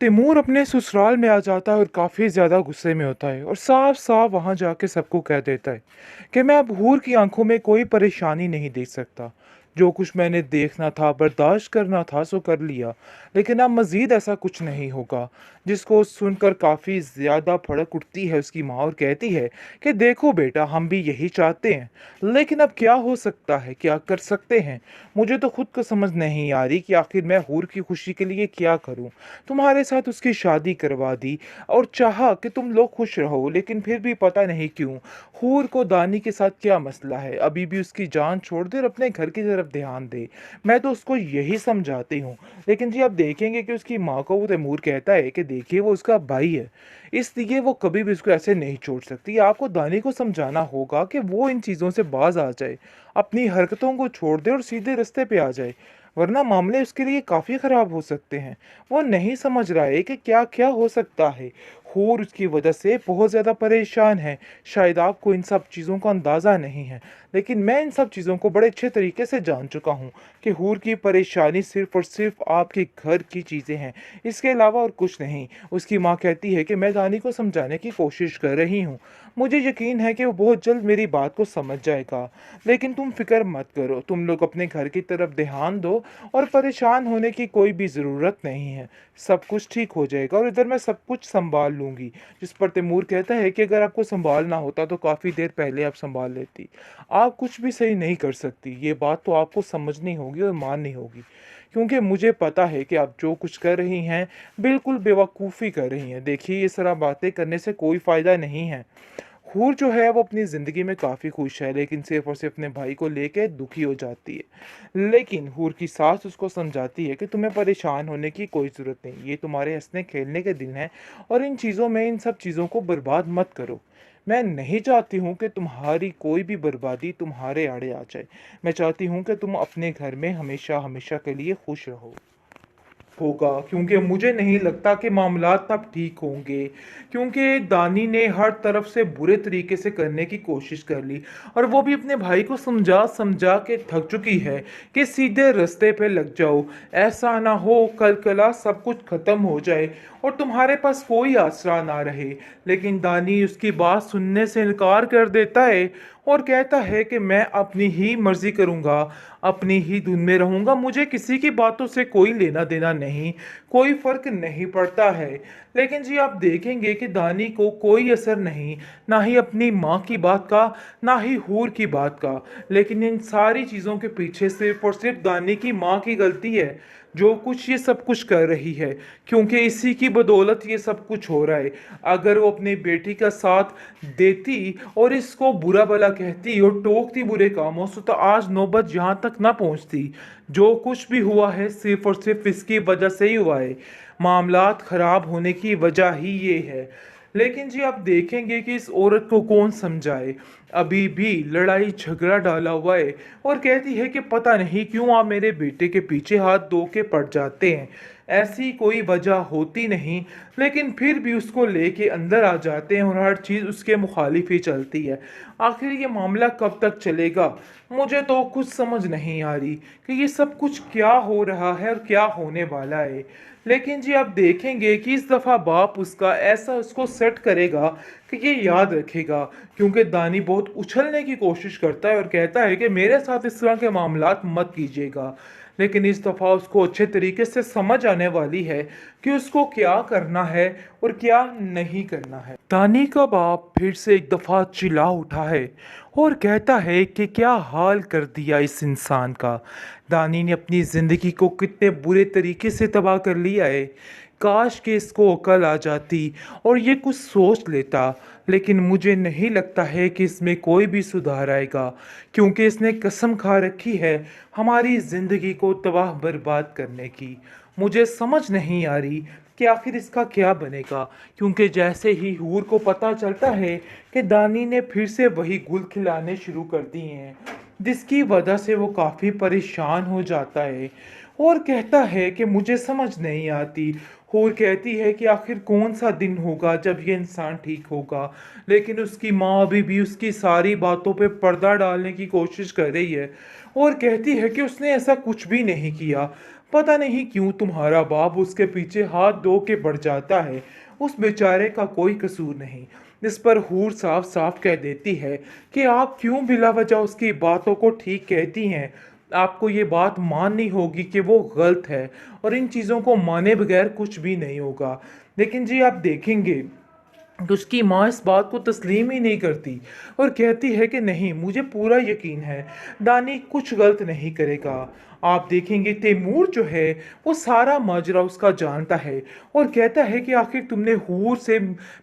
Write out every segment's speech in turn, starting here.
तैमूर अपने ससुराल में आ जाता है और काफ़ी ज़्यादा गुस्से में होता है और साफ साफ वहाँ जाके सबको कह देता है कि मैं अब हूर की आंखों में कोई परेशानी नहीं देख सकता। जो कुछ मैंने देखना था, बर्दाश्त करना था, सो कर लिया। लेकिन अब मज़ीद ऐसा कुछ नहीं होगा। जिसको सुनकर काफ़ी ज़्यादा भड़क उठती है उसकी माँ और कहती है कि देखो बेटा, हम भी यही चाहते हैं, लेकिन अब क्या हो सकता है, क्या कर सकते हैं। मुझे तो खुद को समझ नहीं आ रही कि आखिर मैं हूर की खुशी के लिए क्या करूं। तुम्हारे साथ उसकी शादी करवा दी और चाहा कि तुम लोग खुश रहो, लेकिन फिर भी पता नहीं क्यों हूर को दानी के साथ क्या मसला है। अभी भी उसकी जान छोड़ दे और अपने घर की तरफ ध्यान दे। मैं तो उसको यही समझाती हूँ, लेकिन जी आप देखेंगे कि उसकी माँ को वो तैमूर कहता है कि देखिए वो उसका भाई है, इसलिए वो कभी भी उसको ऐसे नहीं छोड़ सकती। आपको दानी को समझाना होगा कि वो इन चीज़ों से बाज आ जाए, अपनी हरकतों को छोड़ दे और सीधे रास्ते पे आ जाए, वरना मामले उसके लिए काफ़ी ख़राब हो सकते हैं। वो नहीं समझ रहा है कि क्या क्या हो सकता है। हूर उसकी वजह से बहुत ज़्यादा परेशान है। शायद आपको इन सब चीज़ों का अंदाज़ा नहीं है, लेकिन मैं इन सब चीज़ों को बड़े अच्छे तरीके से जान चुका हूँ कि हूर की परेशानी सिर्फ़ और सिर्फ़ आपके घर की चीज़ें हैं, इसके अलावा और कुछ नहीं। उसकी माँ कहती है कि मैं दानी को समझाने की कोशिश कर रही हूँ। मुझे यकीन है कि वो बहुत जल्द मेरी बात को समझ जाएगा। लेकिन तुम फ़िक्र मत करो, तुम लोग अपने घर की तरफ ध्यान दो और परेशान होने की कोई भी ज़रूरत नहीं है। सब कुछ ठीक हो जाएगा और इधर मैं सब कुछ सँभाल लूँगी। जिस पर तैमूर कहता है कि अगर आपको सँभालना होता तो काफ़ी देर पहले आप सँभाल लेती। आप कुछ भी सही नहीं कर सकती, ये बात तो आपको समझनी होगी और माननी होगी। क्योंकि मुझे पता है कि आप जो कुछ कर रही हैं, बिल्कुल बेवकूफ़ी कर रही हैं। देखिए, ये सारा बातें करने से कोई फ़ायदा नहीं है। हूर जो है वो अपनी ज़िंदगी में काफ़ी खुश है, लेकिन सिर्फ़ और सिर्फ़ अपने भाई को लेके दुखी हो जाती है। लेकिन हूर की सास उसको समझाती है कि तुम्हें परेशान होने की कोई ज़रूरत नहीं, ये तुम्हारे हँसने खेलने के दिन हैं और इन चीज़ों में इन सब चीज़ों को बर्बाद मत करो। मैं नहीं चाहती हूँ कि तुम्हारी कोई भी बर्बादी तुम्हारे आड़े आ जाए। मैं चाहती हूँ कि तुम अपने घर में हमेशा हमेशा के लिए खुश रहो। होगा, क्योंकि मुझे नहीं लगता कि मामलात अब ठीक होंगे, क्योंकि दानी ने हर तरफ से बुरे तरीके से करने की कोशिश कर ली और वो भी अपने भाई को समझा समझा के थक चुकी है कि सीधे रास्ते पे लग जाओ। ऐसा ना हो कल कला सब कुछ खत्म हो जाए और तुम्हारे पास कोई आसरा ना रहे। लेकिन दानी उसकी बात सुनने से इनकार कर देता है और कहता है कि मैं अपनी ही मर्जी करूँगा, अपनी ही धुन में रहूँगा, मुझे किसी की बातों से कोई लेना देना नहीं, कोई फ़र्क नहीं पड़ता है। लेकिन जी आप देखेंगे कि दानी को कोई असर नहीं, ना ही अपनी माँ की बात का, ना ही हूर की बात का। लेकिन इन सारी चीज़ों के पीछे सिर्फ़ और सिर्फ़ दानी की माँ की गलती है, जो कुछ ये सब कुछ कर रही है, क्योंकि इसी की बदौलत ये सब कुछ हो रहा है। अगर वो अपनी बेटी का साथ देती और इसको बुरा भला कहती और टोकती बुरे कामों से, तो आज नौबत यहाँ तक ना पहुँचती। जो कुछ भी हुआ है सिर्फ और सिर्फ इसकी वजह से ही हुआ है। मामलात खराब होने की वजह ही ये है। लेकिन जी आप देखेंगे कि इस औरत को कौन समझाए। अभी भी लड़ाई झगड़ा डाला हुआ है और कहती है कि पता नहीं क्यों आप मेरे बेटे के पीछे हाथ धो के पड़ जाते हैं। ऐसी कोई वजह होती नहीं, लेकिन फिर भी उसको लेके अंदर आ जाते हैं और हर चीज़ उसके मुखालिफ ही चलती है। आखिर ये मामला कब तक चलेगा? मुझे तो कुछ समझ नहीं आ रही कि ये सब कुछ क्या हो रहा है और क्या होने वाला है। लेकिन जी आप देखेंगे कि इस दफ़ा बाप उसका ऐसा उसको सेट करेगा कि ये याद रखेगा, क्योंकि दानी बहुत उछलने की कोशिश करता है और कहता है कि मेरे साथ इस तरह के मामलात मत कीजिएगा। लेकिन इस दफ़ा उसको अच्छे तरीके से समझ आने वाली है कि उसको क्या करना है और क्या नहीं करना है। दानी का बाप फिर से एक दफ़ा चिल्ला उठा है और कहता है कि क्या हाल कर दिया इस इंसान का। दानी ने अपनी ज़िंदगी को कितने बुरे तरीके से तबाह कर लिया है। काश कि इसको अकल आ जाती और ये कुछ सोच लेता, लेकिन मुझे नहीं लगता है कि इसमें कोई भी सुधार आएगा, क्योंकि इसने कसम खा रखी है हमारी ज़िंदगी को तबाह बर्बाद करने की। मुझे समझ नहीं आ रही कि आखिर इसका क्या बनेगा, क्योंकि जैसे ही हूर को पता चलता है कि दानी ने फिर से वही गुल खिलाने शुरू कर दिए हैं, जिसकी वजह से वो काफ़ी परेशान हो जाता है और कहता है कि मुझे समझ नहीं आती। हूर कहती है कि आखिर कौन सा दिन होगा जब ये इंसान ठीक होगा, लेकिन उसकी माँ अभी भी उसकी सारी बातों पे पर्दा डालने की कोशिश कर रही है और कहती है कि उसने ऐसा कुछ भी नहीं किया। पता नहीं क्यों तुम्हारा बाप उसके पीछे हाथ धो के बढ़ जाता है। उस बेचारे का कोई कसूर नहीं। इस पर हूर साफ साफ कह देती है कि आप क्यों बिला वजह उसकी बातों को ठीक कहती हैं। आपको ये बात माननी होगी कि वो गलत है और इन चीज़ों को माने बगैर कुछ भी नहीं होगा। लेकिन जी आप देखेंगे कि उसकी माँ इस बात को तस्लीम ही नहीं करती और कहती है कि नहीं, मुझे पूरा यकीन है दानी कुछ गलत नहीं करेगा। आप देखेंगे तैमूर जो है वो सारा माजरा उसका जानता है और कहता है कि आखिर तुमने हूर से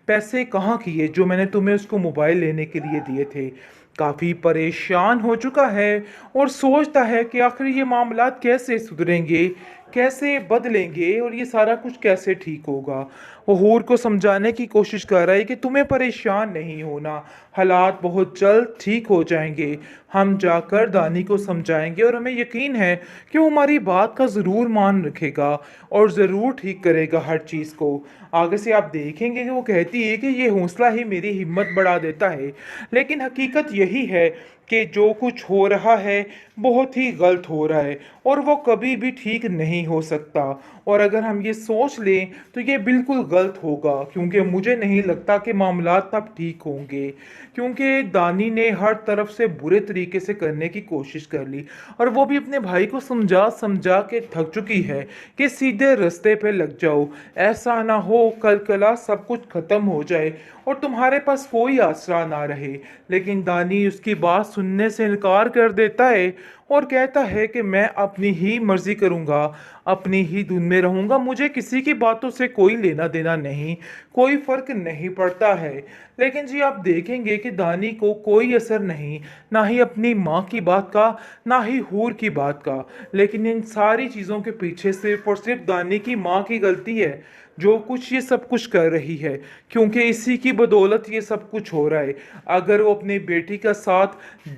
पैसे कहाँ किए जो मैंने तुम्हें उसको मोबाइल लेने के लिए दिए थे। काफ़ी परेशान हो चुका है और सोचता है कि आखिर ये मामलात कैसे सुधरेंगे, कैसे बदलेंगे और ये सारा कुछ कैसे ठीक होगा। वो हूर को समझाने की कोशिश कर रहा है कि तुम्हें परेशान नहीं होना, हालात बहुत जल्द ठीक हो जाएंगे। हम जाकर दानी को समझाएंगे और हमें यकीन है कि वो हमारी बात का ज़रूर मान रखेगा और ज़रूर ठीक करेगा हर चीज़ को। आगे से आप देखेंगे कि वो कहती है कि ये हौसला ही मेरी हिम्मत बढ़ा देता है, लेकिन हकीकत यही है कि जो कुछ हो रहा है बहुत ही गलत हो रहा है और वो कभी भी ठीक नहीं हो सकता। और अगर हम ये सोच लें तो ये बिल्कुल गलत होगा, क्योंकि मुझे नहीं लगता कि मामलात तब ठीक होंगे, क्योंकि दानी ने हर तरफ से बुरे तरीके से करने की कोशिश कर ली और वो भी अपने भाई को समझा समझा के थक चुकी है कि सीधे रास्ते पे लग जाओ, ऐसा ना हो कल कला सब कुछ खत्म हो जाए और तुम्हारे पास कोई आसरा ना रहे। लेकिन दानी उसकी बात सुनने से इनकार कर देता है और कहता है कि मैं अपनी ही मर्जी करूँगा, अपनी ही धुन में रहूँगा, मुझे किसी की बातों से कोई लेना देना नहीं, कोई फ़र्क नहीं पड़ता है। लेकिन जी आप देखेंगे कि दानी को कोई असर नहीं, ना ही अपनी माँ की बात का, ना ही हूर की बात का। लेकिन इन सारी चीज़ों के पीछे सिर्फ और सिर्फ दानी की माँ की गलती है, जो कुछ ये सब कुछ कर रही है, क्योंकि इसी की बदौलत ये सब कुछ हो रहा है। अगर वो अपनी बेटी का साथ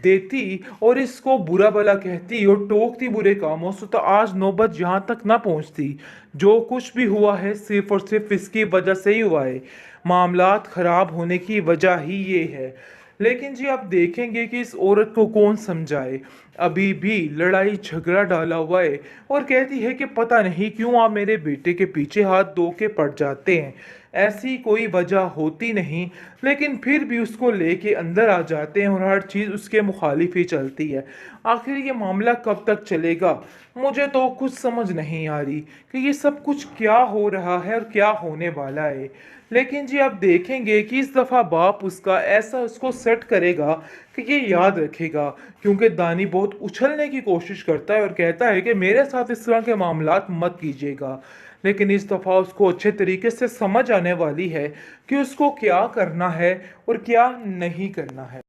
देती और इसको बुरा भला कहती और टोकती बुरे कामों से तो आज नौबत यहाँ तक ना पहुँचती। जो कुछ भी हुआ है सिर्फ और सिर्फ इसकी वजह से ही हुआ है। मामलात ख़राब होने की वजह ही ये है। लेकिन जी आप देखेंगे कि इस औरत को कौन समझाए, अभी भी लड़ाई झगड़ा डाला हुआ है और कहती है कि पता नहीं क्यों आप मेरे बेटे के पीछे हाथ धो के पड़ जाते हैं, ऐसी कोई वजह होती नहीं, लेकिन फिर भी उसको लेके अंदर आ जाते हैं और हर चीज़ उसके मुखालिफ ही चलती है। आखिर ये मामला कब तक चलेगा, मुझे तो कुछ समझ नहीं आ रही कि ये सब कुछ क्या हो रहा है और क्या होने वाला है। लेकिन जी आप देखेंगे कि इस दफ़ा बाप उसका ऐसा उसको सेट करेगा कि ये याद रखेगा, क्योंकि दानी बहुत उछलने की कोशिश करता है और कहता है कि मेरे साथ इस तरह के मामलात मत कीजिएगा। लेकिन इस दफ़ा उसको अच्छे तरीके से समझ आने वाली है कि उसको क्या करना है और क्या नहीं करना है।